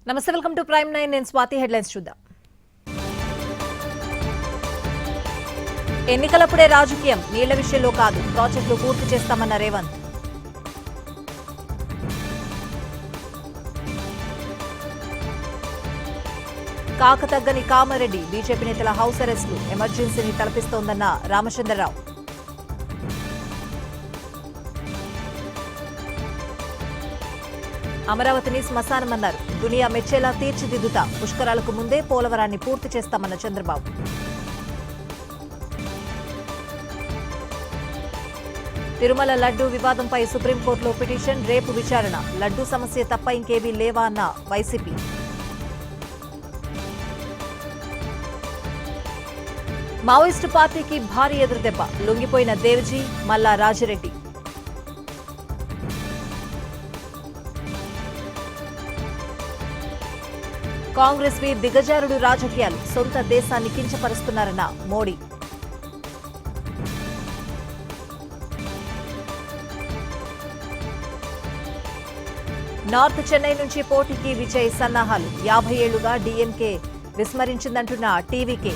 నమస్తే, welcome to prime 9. నేను Swathi. Headlines చూద్దాం. ఎన్నికలప్పుడే రాజకీయం, నీళ్ల విషయంలో కాదు, ప్రాజెక్టులు పూర్తి చేస్తామన్న రేవంత్. కాకతగ్గని కామారెడ్డి, బీజేపీ నేతల హౌస్ అరెస్టులు, ఎమర్జెన్సీని తలపిస్తోందన్న రామచంద్రరావు. అమరావతిని శ్మశానమన్నారు, దునియా మెచ్చేలా తీర్చిదిద్దుతా, పుష్కరాలకు ముందే పోలవరాన్ని పూర్తి చేస్తామన్న చంద్రబాబు. తిరుమల లడ్డూ వివాదంపై సుప్రీంకోర్టులో పిటిషన్, రేపు విచారణ. లడ్డూ సమస్య తప్ప ఇంకేమీ లేవా అన్న వైసీపీ. మావోయిస్టు పార్టీకి భారీ ఎదురుదెబ్బ, లొంగిపోయిన దేవ్జీ, మల్లా రాజిరెడ్డి. కాంగ్రెస్ వీర్ దిగజారుడు రాజకీయాలు, సొంత దేశాన్ని కించపరుస్తున్నారన్న మోడీ. నార్త్ చెన్నై నుంచి పోటీకి విజయ్ సన్నాహాలు, 50 ఏళ్లుగా డీఎంకే విస్మరించిందంటున్న టీవీకే.